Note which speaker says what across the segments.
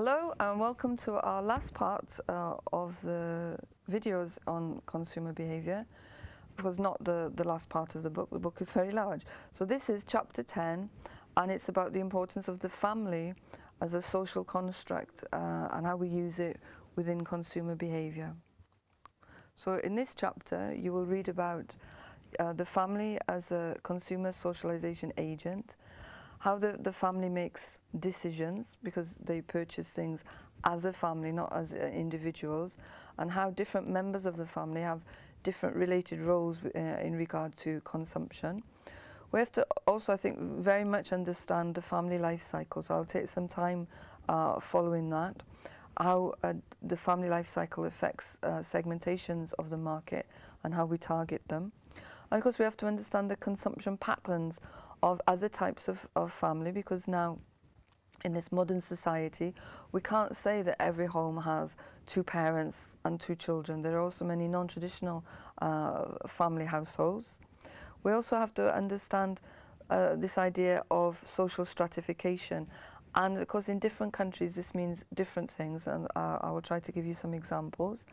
Speaker 1: Hello and welcome to our last part of the videos on consumer behaviour. Of course, not the last part of the book is very large. So this is chapter 10 and it's about the importance of the family as a social construct and how we use it within consumer behaviour. So in this chapter you will read about the family as a consumer socialisation agent, how the family makes decisions because they purchase things as a family, not as individuals, and how different members of the family have different related roles in regard to consumption. We have to also, I think, very much understand the family life cycle, so I'll take some time following that, how the family life cycle affects segmentations of the market and how we target them. And of course we have to understand the consumption patterns of other types of family, because now in this modern society we can't say that every home has two parents and two children. There are also many non-traditional family households. We also have to understand this idea of social stratification, and of course in different countries this means different things, and I will try to give you some examples.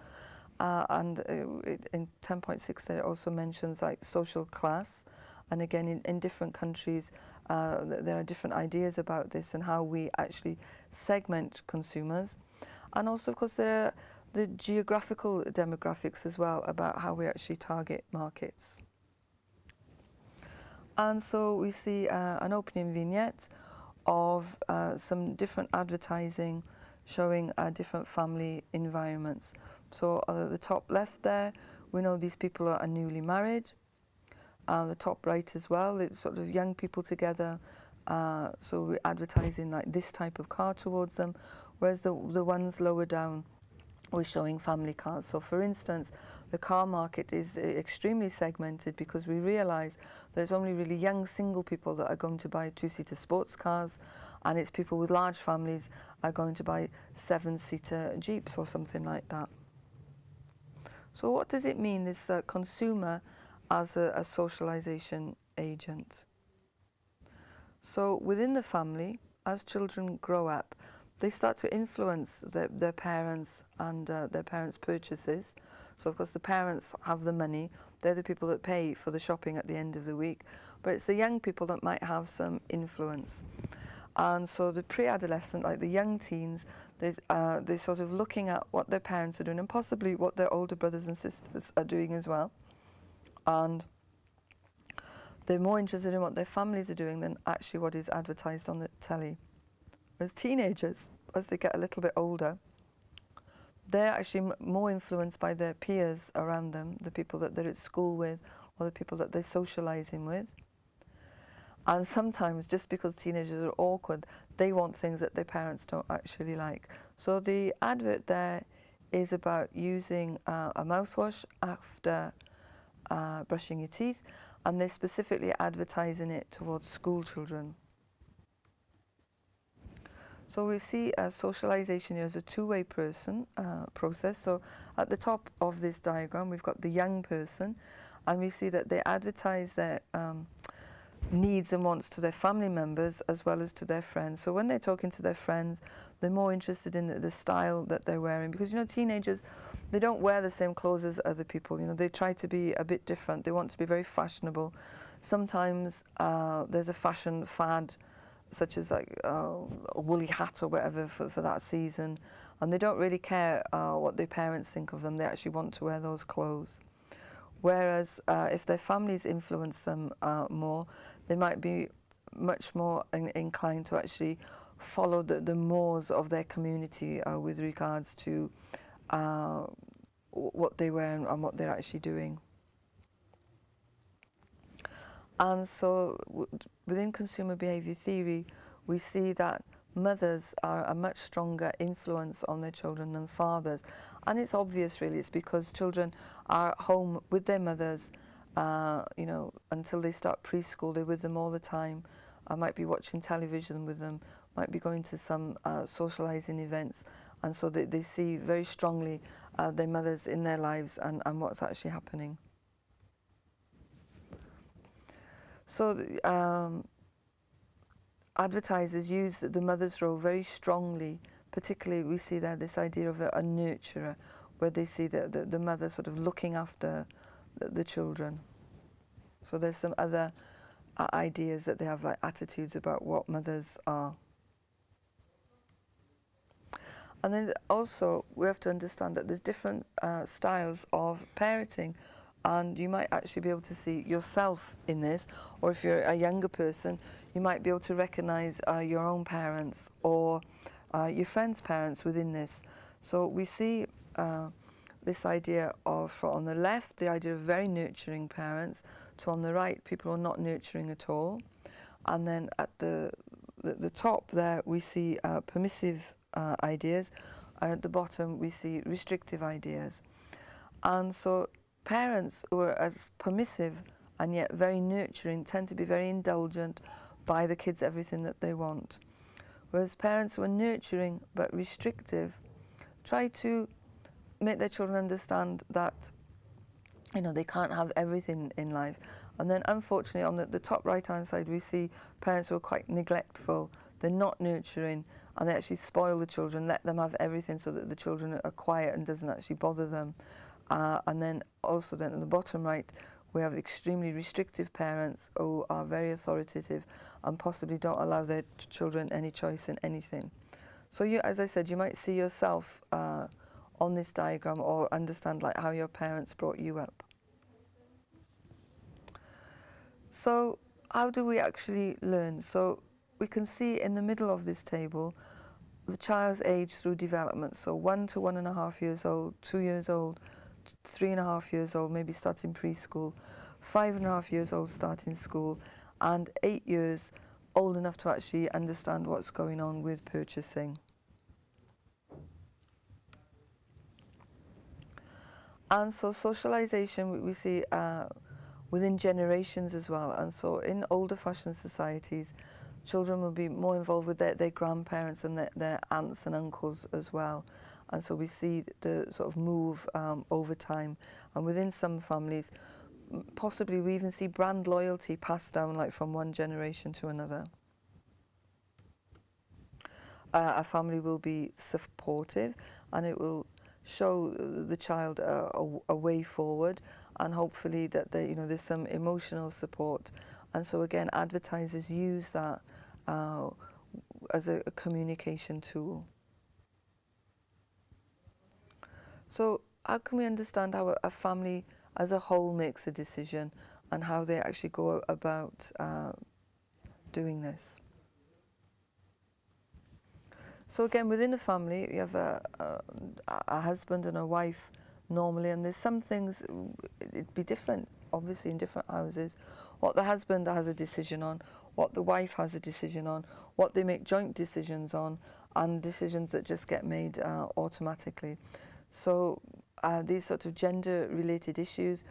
Speaker 1: In 10.6 it also mentions like social class, and again in different countries there are different ideas about this and how we actually segment consumers. And also of course there are the geographical demographics as well, about how we actually target markets. And so we see an opening vignette of some different advertising showing different family environments. So at the top left there, we know these people are newly married. The top right as well, it's sort of young people together. So we're advertising like this type of car towards them, whereas the ones lower down, we're showing family cars. So for instance, the car market is extremely segmented because we realise there's only really young single people that are going to buy two-seater sports cars, and it's people with large families are going to buy seven-seater Jeeps or something like that. So what does it mean, this consumer as a socialisation agent? So within the family, as children grow up, they start to influence their parents and their parents' purchases. So of course the parents have the money, they're the people that pay for the shopping at the end of the week, but it's the young people that might have some influence. And so the pre-adolescent, like the young teens, they're sort of looking at what their parents are doing and possibly what their older brothers and sisters are doing as well. And they're more interested in what their families are doing than actually what is advertised on the telly. Whereas teenagers, as they get a little bit older, they're actually more influenced by their peers around them, the people that they're at school with or the people that they're socialising with. And sometimes, just because teenagers are awkward, they want things that their parents don't actually like. So the advert there is about using a mouthwash after brushing your teeth, and they're specifically advertising it towards school children. So we see socialisation here as a two-way process. So at the top of this diagram we've got the young person, and we see that they advertise their needs and wants to their family members as well as to their friends. So when they're talking to their friends, they're more interested in the style that they're wearing, because you know teenagers, they don't wear the same clothes as other people. You know, they try to be a bit different. They want to be very fashionable. Sometimes there's a fashion fad, such as like a woolly hat or whatever for that season, and they don't really care what their parents think of them. They actually want to wear those clothes. Whereas if their families influence them more, they might be much more inclined to actually follow the mores of their community with regards to what they wear and what they're actually doing. And so within consumer behaviour theory, we see that mothers are a much stronger influence on their children than fathers. And it's obvious really, it's because children are at home with their mothers, you know, until they start preschool. They're with them all the time. I might be watching television with them, might be going to some socialising events, and so they see very strongly their mothers in their lives and what's actually happening. So advertisers use the mother's role very strongly particularly we see there this idea of a nurturer, where they see the mother sort of looking after the children. So there's some other ideas that they have, like attitudes about what mothers are. And then also we have to understand that there's different styles of parenting, and you might actually be able to see yourself in this, or if you're a younger person, you might be able to recognize your own parents or your friends' parents within this. So we see this idea of, on the left, the idea of very nurturing parents, to on the right, people who are not nurturing at all. And then at the top there, we see permissive ideas, and at the bottom, we see restrictive ideas. And so parents who are as permissive and yet very nurturing tend to be very indulgent, buy the kids everything that they want. Whereas parents who are nurturing but restrictive try to make their children understand that, you know, they can't have everything in life. And then unfortunately on the top right hand side, we see parents who are quite neglectful, they're not nurturing, and they actually spoil the children, let them have everything so that the children are quiet and doesn't actually bother them. And then also then in the bottom right, we have extremely restrictive parents who are very authoritative and possibly don't allow their children any choice in anything. So you, as I said, you might see yourself on this diagram, or understand like how your parents brought you up. So how do we actually learn? So we can see in the middle of this table the child's age through development. So 1 to 1.5 years old, 2 years old, 3.5 years old, maybe starting preschool, 5.5 years old starting school, and 8 years old enough to actually understand what's going on with purchasing. And so socialization we see within generations as well. And so in older fashioned societies, children will be more involved with their grandparents and their aunts and uncles as well. And so we see the sort of move over time. And within some families, possibly we even see brand loyalty passed down, like from one generation to another. A family will be supportive, and it will show the child a way forward, and hopefully that they, you know, there's some emotional support. And so again, advertisers use that as a communication tool. So how can we understand how a family as a whole makes a decision, and how they actually go about doing this? So again, within a family, you have a husband and a wife normally, and there's some things, it'd be different, obviously, in different houses. What the husband has a decision on, what the wife has a decision on, what they make joint decisions on, and decisions that just get made automatically. So these sort of gender-related issues,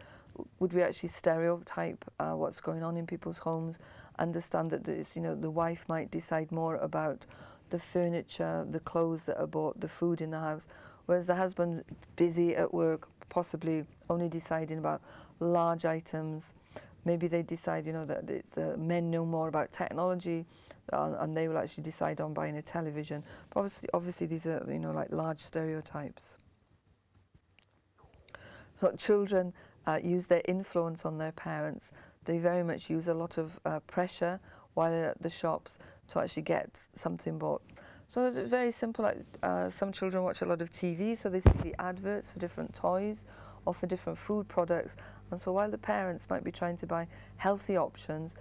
Speaker 1: would we actually stereotype what's going on in people's homes, understand that there's, you know, the wife might decide more about the furniture, the clothes that are bought, the food in the house, whereas the husband, busy at work, possibly only deciding about large items. Maybe they decide, you know, that it's men know more about technology, and they will actually decide on buying a television. But obviously these are, you know, like large stereotypes. So children use their influence on their parents. They very much use a lot of pressure while they're at the shops to actually get something bought. So it's very simple. Like, some children watch a lot of TV, so they see the adverts for different toys or for different food products. And so while the parents might be trying to buy healthy options,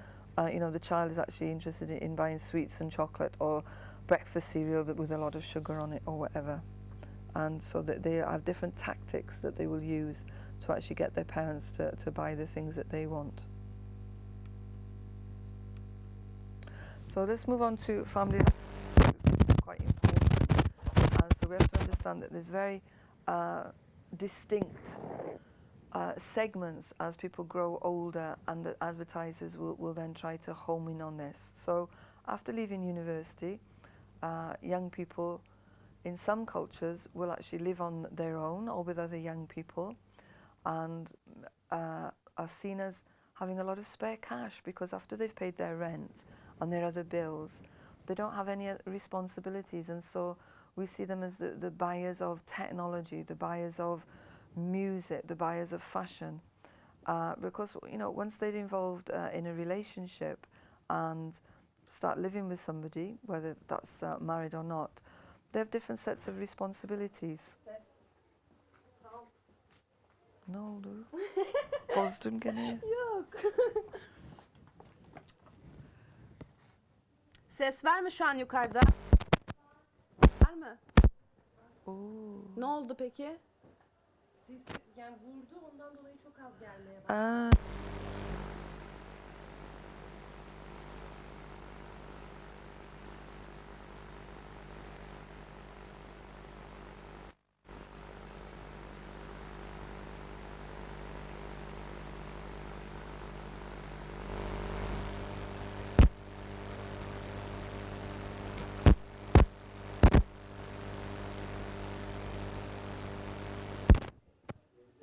Speaker 1: you know, the child is actually interested in buying sweets and chocolate, or breakfast cereal with a lot of sugar on it, or whatever. And so that they have different tactics that they will use to actually get their parents to buy the things that they want. So let's move on to family life. This is quite important. And so we have to understand that there's very distinct segments as people grow older, and the advertisers will then try to home in on this. So after leaving university, young people in some cultures will actually live on their own or with other young people, and are seen as having a lot of spare cash, because after they've paid their rent and their other bills, they don't have any responsibilities. And so we see them as the buyers of technology, the buyers of music, the buyers of fashion. Because, you know, once they're involved in a relationship and start living with somebody, whether that's married or not, they have different sets of responsibilities. Ne oldu? Bozdun gene.
Speaker 2: Yok. Ses var mı şu an yukarıda? Var mı?
Speaker 1: Oo.
Speaker 2: Ne oldu peki?
Speaker 3: Sesi yani vurdu ondan dolayı çok az gelmeye başladı.
Speaker 1: Aa.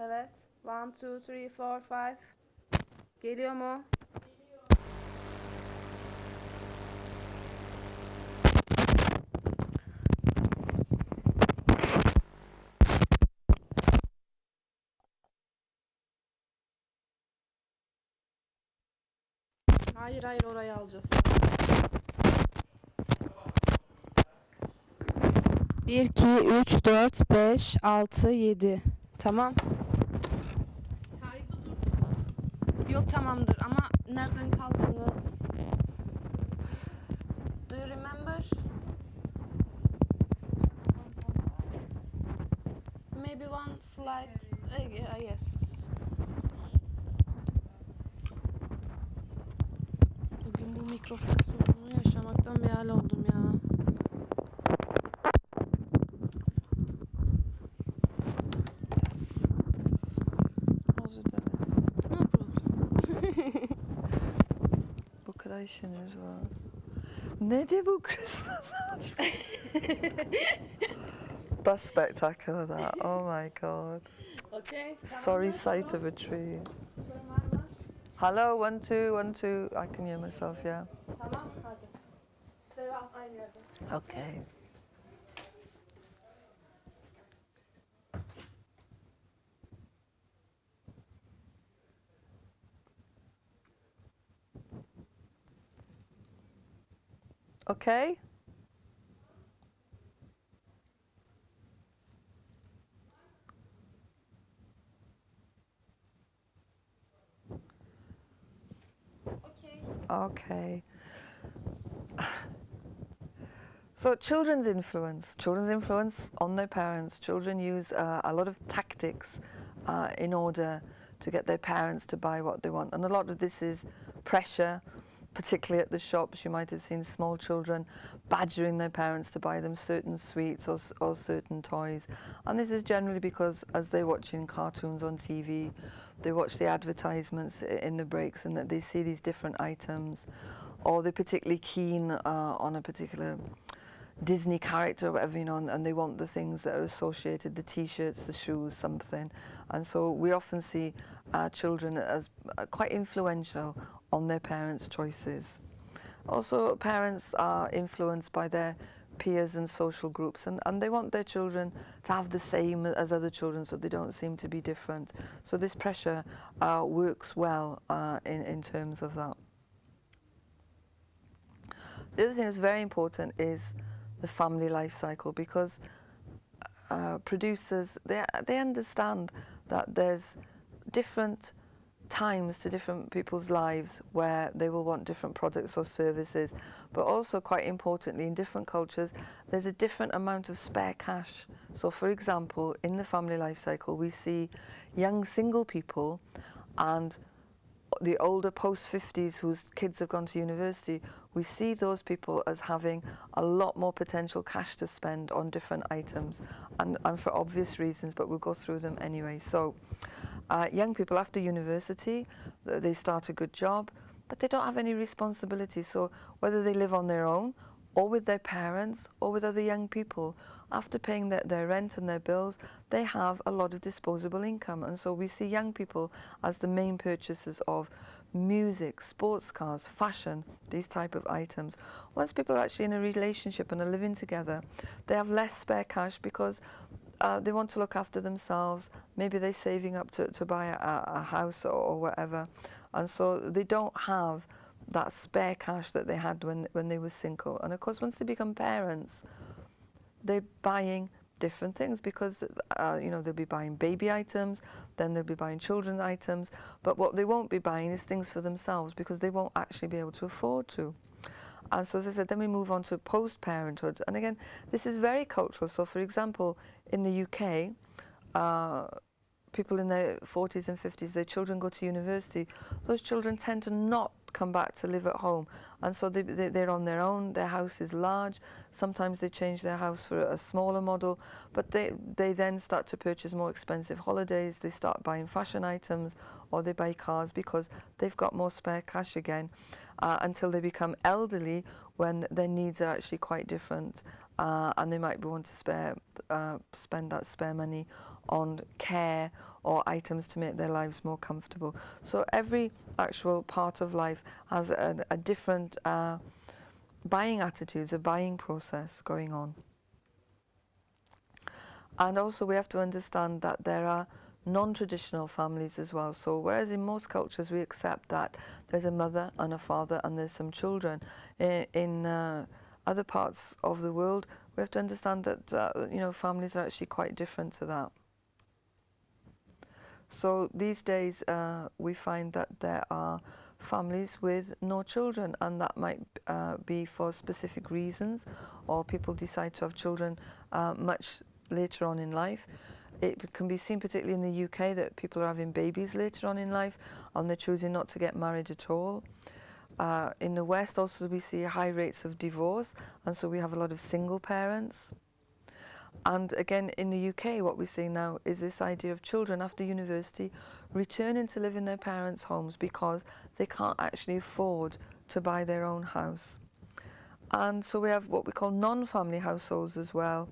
Speaker 2: Evet. 1, 2, 3, 4, 5. Geliyor mu? Hayır hayır orayı alacağız. 1, 2, 3, 4, 5, 6, 7. Tamam. Yok tamamdır ama nereden kaldığını... Do you remember? Maybe one slide. Yes. Bugün bu mikrofon sorununu yaşamaktan bir hal oldum ya. Yes.
Speaker 1: Özür dilerim.
Speaker 2: No problem.
Speaker 1: Bu kadar işiniz var. Ne de bu Christmas ağacı? That's spectacular that. Oh my god.
Speaker 2: Okay.
Speaker 1: Sorry sight of a tree. Hello, 1, 2, 1, 2. I can hear myself, yeah.
Speaker 2: Tamam hadi. Devam aynı yerde.
Speaker 1: Okay. Okay. Okay. So children's influence on their parents. Children use a lot of tactics in order to get their parents to buy what they want. And a lot of this is pressure, particularly at the shops. You might have seen small children badgering their parents to buy them certain sweets or certain toys. And this is generally because as they're watching cartoons on TV, they watch the advertisements in the breaks and that they see these different items, or they're particularly keen on a particular Disney character or whatever, you know, and they want the things that are associated, the t-shirts, the shoes, something. And so we often see children as quite influential on their parents' choices. Also, parents are influenced by their peers and social groups, and they want their children to have the same as other children so they don't seem to be different. So this pressure works well in terms of that. The other thing that's very important is the family life cycle, because producers, they understand that there's different times to different people's lives where they will want different products or services, but also quite importantly in different cultures there's a different amount of spare cash. So for example, in the family life cycle we see young single people and the older post-50s whose kids have gone to university. We see those people as having a lot more potential cash to spend on different items, and for obvious reasons, but we'll go through them anyway. So young people after university, they start a good job, but they don't have any responsibility. So whether they live on their own or with their parents, or with other young people. After paying their rent and their bills, they have a lot of disposable income. And so we see young people as the main purchasers of music, sports cars, fashion, these type of items. Once people are actually in a relationship and are living together, they have less spare cash because they want to look after themselves. Maybe they're saving up to buy a house or whatever. And so they don't have that spare cash that they had when they were single. And of course, once they become parents, they're buying different things because you know, they'll be buying baby items, then they'll be buying children's items, but what they won't be buying is things for themselves because they won't actually be able to afford to. And so, as I said, then we move on to post-parenthood, and again, this is very cultural. So for example, in the UK, people in their 40s and 50s, their children go to university, those children tend to not come back to live at home, and so they're on their own. Their house is large. Sometimes they change their house for a smaller model, but they then start to purchase more expensive holidays. They start buying fashion items, or they buy cars because they've got more spare cash again, until they become elderly, when their needs are actually quite different, and they might want to spend that spare money on care or items to make their lives more comfortable. So every actual part of life has a different buying attitudes, a buying process going on. And also we have to understand that there are non-traditional families as well. So whereas in most cultures we accept that there's a mother and a father and there's some children, in other parts of the world we have to understand that you know, families are actually quite different to that. So these days we find that there are families with no children, and that might be for specific reasons, or people decide to have children much later on in life. It can be seen particularly in the UK that people are having babies later on in life and they're choosing not to get married at all. In the West also we see high rates of divorce, and so we have a lot of single parents. And again, in the UK, what we're seeing now is this idea of children after university returning to live in their parents' homes because they can't actually afford to buy their own house. And so we have what we call non-family households as well,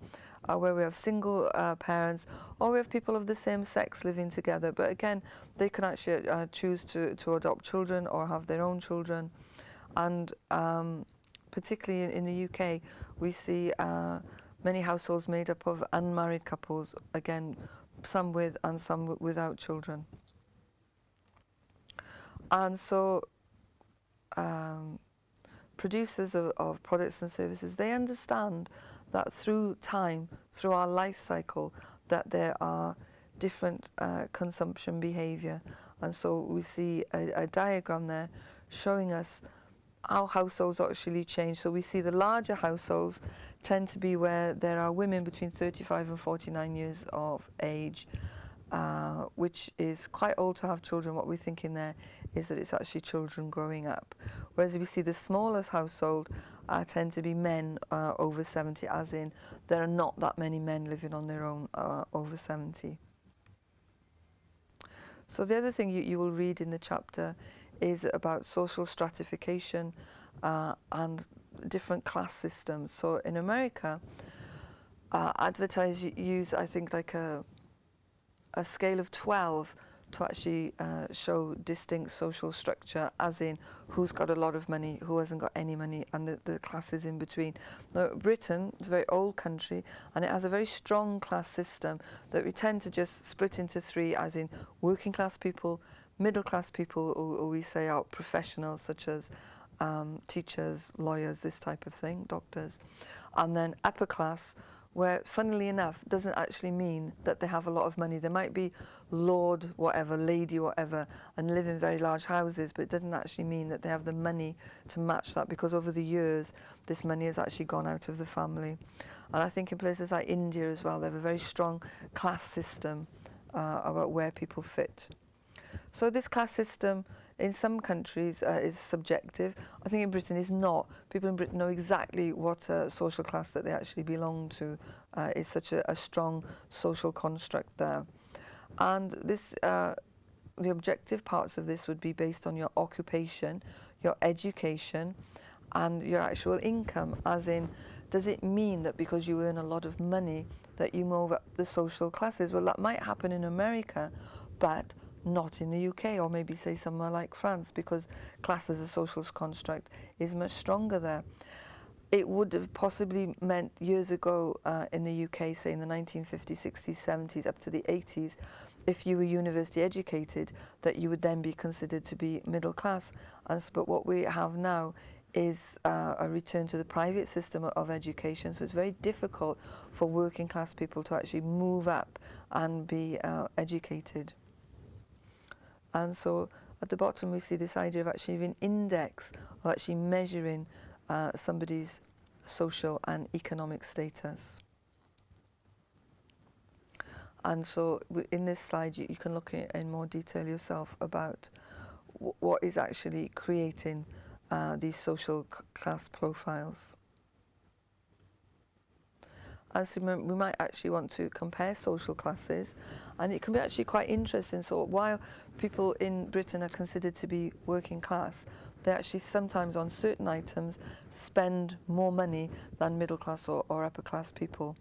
Speaker 1: where we have single parents, or we have people of the same sex living together. But again, they can actually choose to adopt children or have their own children. And particularly in the UK, we see many households made up of unmarried couples, again, some with and some without children. And so producers of products and services, they understand that through time, through our life cycle, that there are different consumption behaviour. And so we see a diagram there showing us how households actually change. So we see the larger households tend to be where there are women between 35 and 49 years of age, which is quite old to have children. What we're thinking there is that it's actually children growing up. Whereas we see the smallest household tend to be men over 70, as in there are not that many men living on their own over 70. So the other thing you will read in the chapter is about social stratification and different class systems. So in America, advertisers use, I think, like a scale of 12 to actually show distinct social structure, as in who's got a lot of money, who hasn't got any money, and the classes in between. Now, Britain is a very old country, and it has a very strong class system that we tend to just split into three, as in working class people, middle class people, or we say are professionals such as teachers, lawyers, this type of thing, doctors, and then upper class, where funnily enough doesn't actually mean that they have a lot of money. They might be lord whatever, lady whatever, and live in very large houses, but it doesn't actually mean that they have the money to match that, because over the years this money has actually gone out of the family. And I think in places like India as well, they have a very strong class system about where people fit. So this class system in some countries is subjective. I think in Britain is not. People in Britain know exactly what social class that they actually belong to. Is such a strong social construct there. And this, the objective parts of this would be based on your occupation, your education, and your actual income, as in, does it mean that because you earn a lot of money that you move up the social classes? Well, that might happen in America, but not in the UK, or maybe say somewhere like France, because class as a social construct is much stronger there. It would have possibly meant years ago in the UK, say in the 1950s, 60s, 70s, up to the 80s, if you were university educated, that you would then be considered to be middle class. But what we have now is a return to the private system of education, so it's very difficult for working class people to actually move up and be educated. And so at the bottom we see this idea of actually an index, of actually measuring somebody's social and economic status. And so in this slide you can look in more detail yourself about what is actually creating these social class profiles. And so we might actually want to compare social classes, and it can be actually quite interesting. So while people in Britain are considered to be working class, they actually sometimes on certain items spend more money than middle class or upper class people.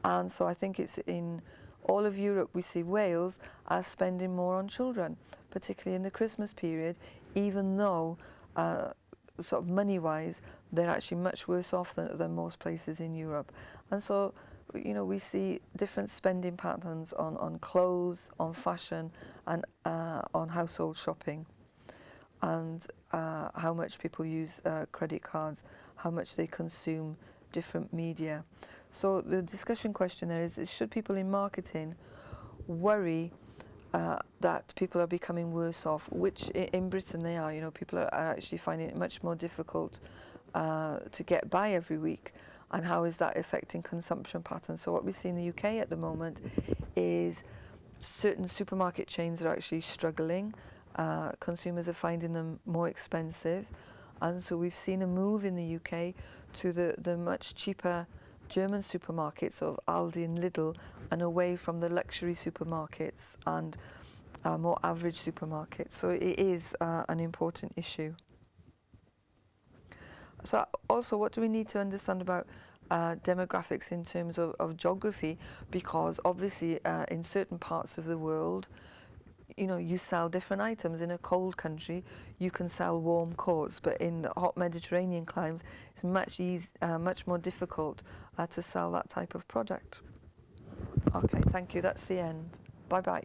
Speaker 1: And so I think it's in all of Europe we see Wales as spending more on children, particularly in the Christmas period, even though sort of money-wise, they're actually much worse off than most places in Europe. And so, you know, we see different spending patterns on clothes, on fashion, and on household shopping, and how much people use credit cards, how much they consume different media. So the discussion question there is should people in marketing worry that people are becoming worse off, which in Britain they are. You know, people are actually finding it much more difficult to get by every week, and how is that affecting consumption patterns? So what we see in the UK at the moment is certain supermarket chains are actually struggling. Consumers are finding them more expensive, and so we've seen a move in the UK to the much cheaper German supermarkets of Aldi and Lidl, and away from the luxury supermarkets and more average supermarkets. So it is an important issue. So also, what do we need to understand about demographics in terms of geography? Because obviously in certain parts of the world, you know, you sell different items. In a cold country, you can sell warm coats, but in hot Mediterranean climes, it's much more difficult to sell that type of product. Okay, thank you. That's the end. Bye-bye.